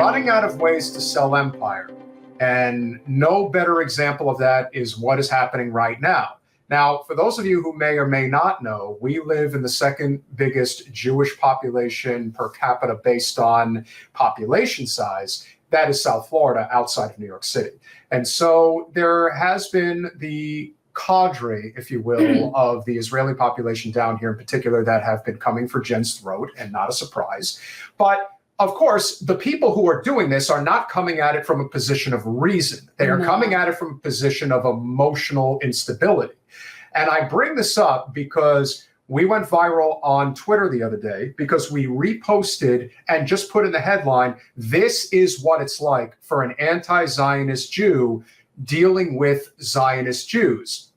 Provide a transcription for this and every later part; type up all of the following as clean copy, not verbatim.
running out of ways to sell empire. And no better example of that is what is happening right now. Now, for those of you who may or may not know, we live in the second biggest Jewish population per capita based on population size. That is South Florida, outside of New York City. And so there has been the cadre, if you will, of the Israeli population down here in particular that have been coming for Jen's throat, and not a surprise. But of course, the people who are doing this are not coming at it from a position of reason. They are coming at it from a position of emotional instability. And I bring this up because we went viral on Twitter the other day because we reposted and just put in the headline, "This is what it's like for an anti-Zionist Jew dealing with Zionist Jews."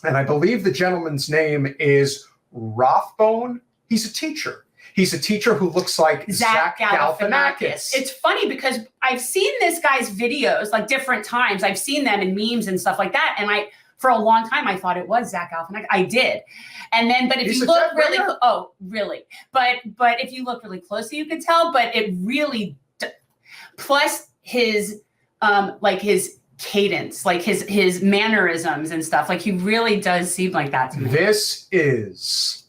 And I believe the gentleman's name is Rathbone. He's a teacher. He's a teacher who looks like Zach Galifianakis. It's funny because I've seen this guy's videos like different times. I've seen them in memes and stuff like that. And for a long time, I thought it was Zach Galifianakis. I did. And then, but if you look really, really? But if you look really closely, you could tell, but it really, plus his, like his cadence, like his mannerisms and stuff, like he really does seem like that to me. This is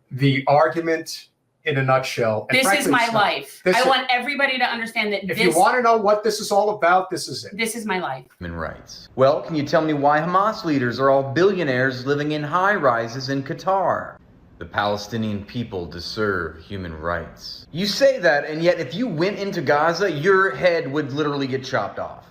the argument in a nutshell. And this is my life. I want everybody to understand that if you want to know what this is all about, this is it. This is my life. Human rights. Well, can you tell me why Hamas leaders are all billionaires living in high rises in Qatar? The Palestinian people deserve human rights. You say that, and yet if you went into Gaza, your head would literally get chopped off.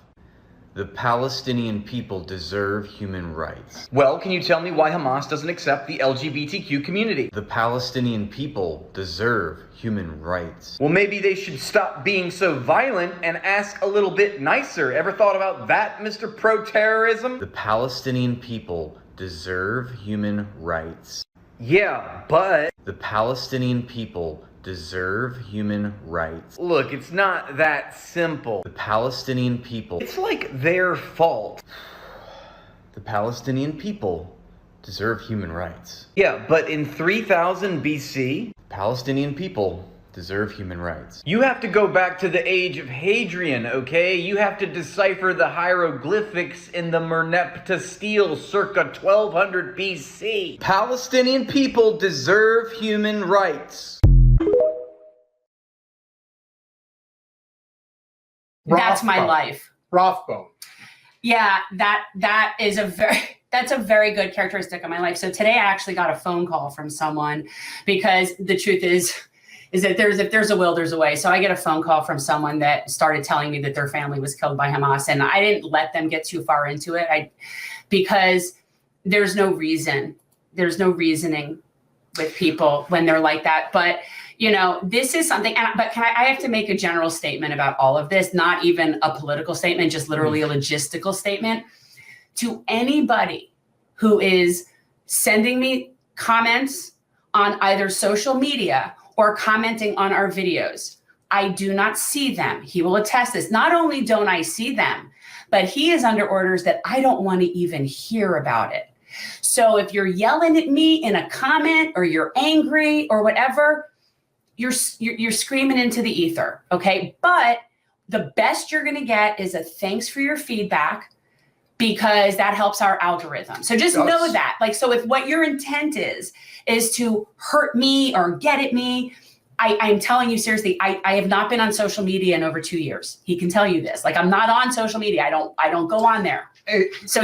The Palestinian people deserve human rights. Well, can you tell me why Hamas doesn't accept the LGBTQ community? The Palestinian people deserve human rights. Well, maybe they should stop being so violent and ask a little bit nicer. Ever thought about that, Mr. Pro-Terrorism? The Palestinian people deserve human rights. Yeah, but the Palestinian people deserve human rights. Look, it's not that simple. The Palestinian people, it's like their fault. The Palestinian people deserve human rights. Yeah, but in 3000 BC, Palestinian people deserve human rights. You have to go back to the age of Hadrian, okay? You have to decipher the hieroglyphics in the Merneptah stele circa 1200 BC. Palestinian people deserve human rights. That's my life. Rathbone. Yeah, that is that's a very good characteristic of my life. So today I actually got a phone call from someone because the truth is that if there's a will, there's a way. So I get a phone call from someone that started telling me that their family was killed by Hamas, and I didn't let them get too far into it. Because there's no reason, there's no reasoning with people when they're like that. But you know, this is something, but I have to make a general statement about all of this, not even a political statement, just literally a logistical statement. To anybody who is sending me comments on either social media or commenting on our videos, I do not see them. He will attest this. Not only don't I see them, but he is under orders that I don't want to even hear about it. So if you're yelling at me in a comment or you're angry or whatever, you're screaming into the ether, okay? But the best you're gonna get is a thanks for your feedback, because that helps our algorithm. So just know that. Like, so if what your intent is to hurt me or get at me, I'm telling you seriously, I have not been on social media in over 2 years. He can tell you this. Like, I'm not on social media. I don't go on there. So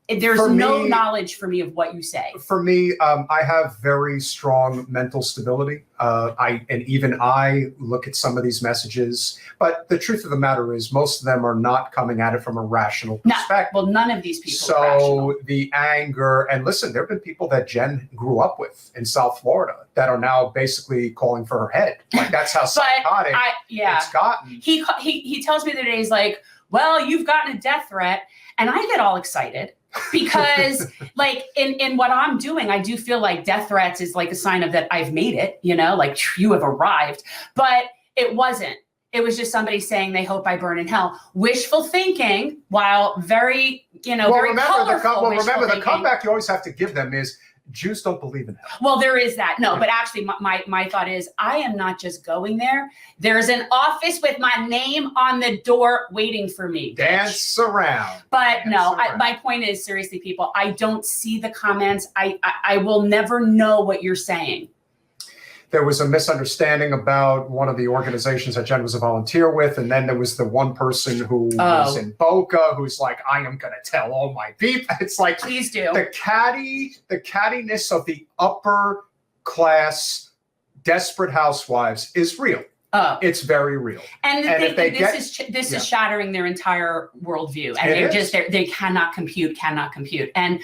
there's no knowledge for me of what you say. For me, I have very strong mental stability. And even I look at some of these messages, but the truth of the matter is most of them are not coming at it from a rational perspective. Well, none of these people so are rational. The anger, and listen, there have been people that Jen grew up with in South Florida that are now basically calling for her head. Like, that's how psychotic it's gotten. He tells me that he's like, well, you've gotten a death threat. And I get all excited because like in what I'm doing, I do feel like death threats is like a sign of that I've made it, you know, like you have arrived, but it wasn't. It was just somebody saying they hope I burn in hell. Wishful thinking, while very, very colorful. Remember the comeback you always have to give them is Jews don't believe in hell. Well, there is that. No, but actually my thought is I am not just going there. There's an office with my name on the door waiting for me. Dance around. But no, around. my point is, seriously, people, I don't see the comments. I will never know what you're saying. There was a misunderstanding about one of the organizations that Jen was a volunteer with. And then there was the one person who was in Boca who's like, I am going to tell all my people. It's like, please do. The cattiness of the upper class desperate housewives is real. It's very real. And this is shattering their entire worldview. And they cannot compute. And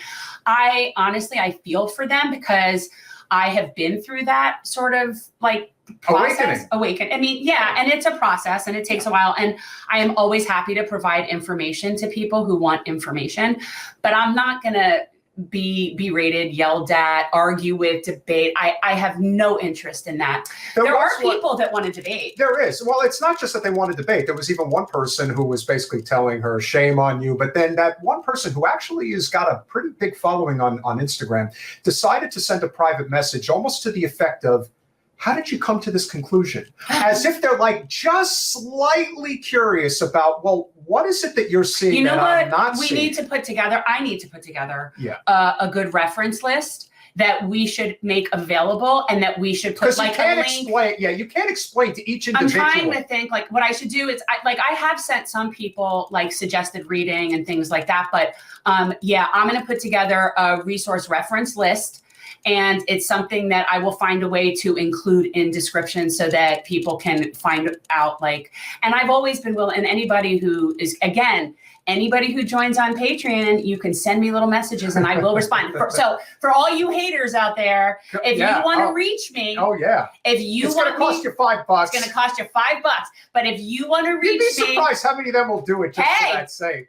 I honestly, I feel for them because I have been through that sort of like process. Awaken. I mean, yeah, and it's a process and it takes a while. And I am always happy to provide information to people who want information, but I'm not going to be berated, yelled at, argue with, debate. I have no interest in that. There are people that want to debate. There is. Well, it's not just that they want to debate. There was even one person who was basically telling her, shame on you. But then that one person who actually has got a pretty big following on Instagram decided to send a private message almost to the effect of, how did you come to this conclusion? As if they're like just slightly curious about, well, what is it that you're seeing? You know that what? I'm not we seeing? need to put together. I need to put together a good reference list that we should make available and that we should put like a link. You can't explain to each individual. I'm trying to think like what I should do is I have sent some people like suggested reading and things like that. But I'm going to put together a resource reference list. And it's something that I will find a way to include in description so that people can find out and I've always been willing, and anybody who joins on Patreon, you can send me little messages and I will respond. So for all you haters out there, if you want to reach me, it's going to cost you $5. It's going to cost you $5. But if you want to reach me, you'd be surprised how many of them will do it just for that sake.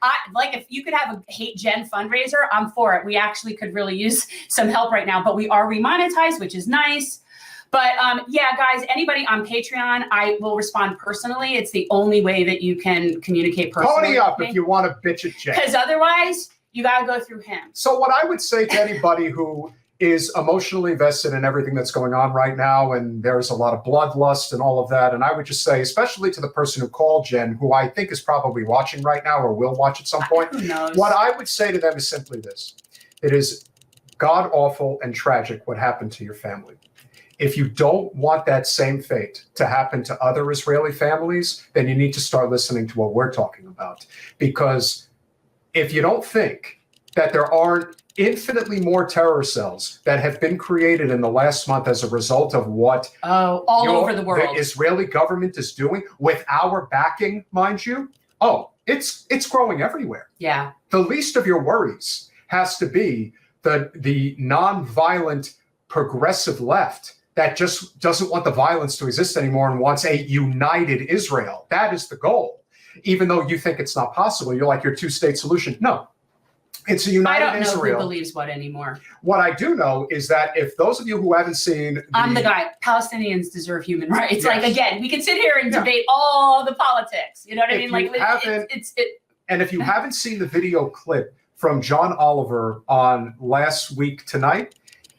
If you could have a Hate Jen fundraiser, I'm for it. We actually could really use some help right now, but we are remonetized, which is nice. But guys, anybody on Patreon, I will respond personally. It's the only way that you can communicate personally. Pony up if you want to bitch at Jen. Because otherwise, you got to go through him. So what I would say to anybody who is emotionally invested in everything that's going on right now, and there's a lot of bloodlust and all of that, and I would just say, especially to the person who called Jen, who I think is probably watching right now or will watch at some point, who knows? What I would say to them is simply this. It is god-awful and tragic what happened to your family. If you don't want that same fate to happen to other Israeli families, then you need to start listening to what we're talking about. Because if you don't think that there aren't infinitely more terror cells that have been created in the last month as a result of what over the world the Israeli government is doing with our backing, mind you, it's growing everywhere. Yeah. The least of your worries has to be the non-violent progressive left that just doesn't want the violence to exist anymore and wants a united Israel. That is the goal. Even though you think it's not possible, you're like your two-state solution. No, it's a united Israel. I don't know who believes what anymore. What I do know is that if those of you who haven't seen... I'm the guy. Palestinians deserve human rights. Yes. Again, we can sit here and debate all the politics. You know what I mean? And if you haven't seen the video clip from John Oliver on Last Week Tonight,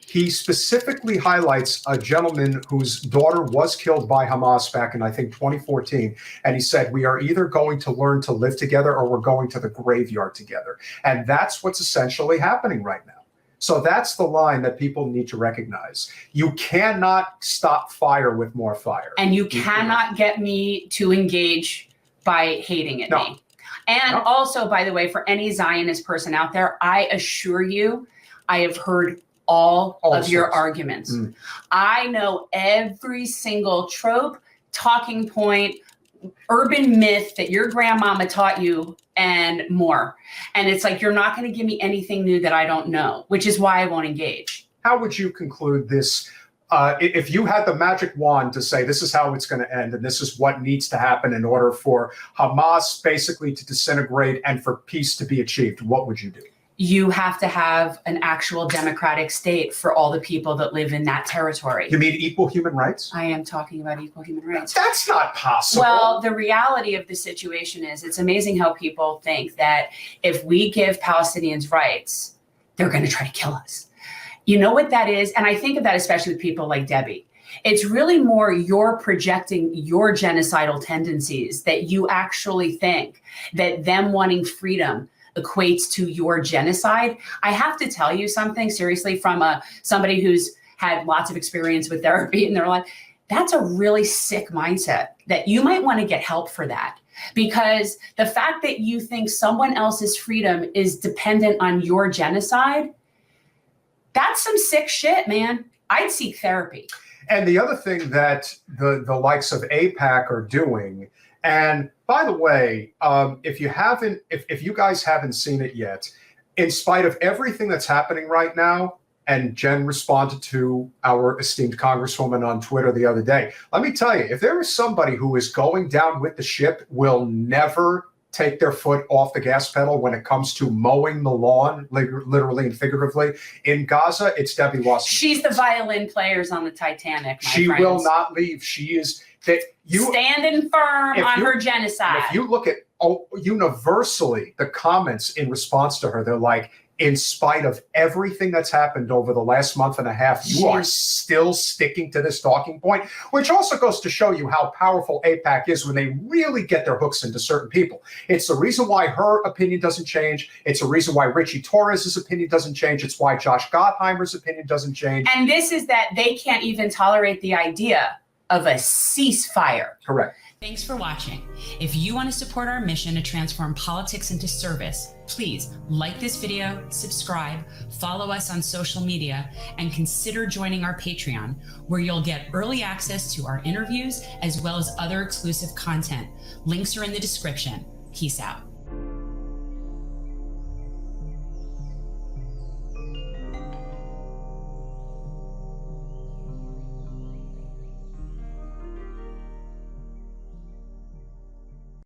he specifically highlights a gentleman whose daughter was killed by Hamas back in, I think, 2014. And he said, we are either going to learn to live together or we're going to the graveyard together. And that's what's essentially happening right now. So that's the line that people need to recognize. You cannot stop fire with more fire. And you cannot get me to engage by hating at me. And also, by the way, for any Zionist person out there, I assure you, I have heard all of your arguments. I know every single trope, talking point, urban myth that your grandmama taught you and more. And it's like, you're not going to give me anything new that I don't know, which is why I won't engage. How would you conclude this? If you had the magic wand to say, this is how it's going to end, and this is what needs to happen in order for Hamas basically to disintegrate and for peace to be achieved, what would you do? You have to have an actual democratic state for all the people that live in that territory. You mean equal human rights? I am talking about equal human rights. That's not possible. Well, the reality of the situation is it's amazing how people think that if we give Palestinians rights, they're going to try to kill us. You know what that is? And I think of that especially with people like Debbie. It's really more you're projecting your genocidal tendencies, that you actually think that them wanting freedom equates to your genocide. I have to tell you something seriously from somebody who's had lots of experience with therapy in their life. That's a really sick mindset, that you might want to get help for that. Because the fact that you think someone else's freedom is dependent on your genocide, that's some sick shit, man. I'd seek therapy. And the other thing that the likes of AIPAC are doing, and by the way, if you guys haven't seen it yet, in spite of everything that's happening right now, and Jen responded to our esteemed Congresswoman on Twitter the other day, let me tell you, if there is somebody who is going down with the ship, will never take their foot off the gas pedal when it comes to mowing the lawn, literally and figuratively, in Gaza, it's Debbie Wasserman. She's the violin players on the Titanic, my She friends. will not leave. She is standing firm on her genocide. If you look at universally the comments in response to her, they're like, in spite of everything that's happened over the last month and a half, you are still sticking to this talking point, which also goes to show you how powerful AIPAC is when they really get their hooks into certain people. It's the reason why her opinion doesn't change. It's the reason why Richie Torres's opinion doesn't change. It's why Josh Gottheimer's opinion doesn't change. And this is that they can't even tolerate the idea of a ceasefire. Correct. Thanks for watching. If you want to support our mission to transform politics into service, please like this video, subscribe, follow us on social media, and consider joining our Patreon, where you'll get early access to our interviews as well as other exclusive content. Links are in the description. Peace out.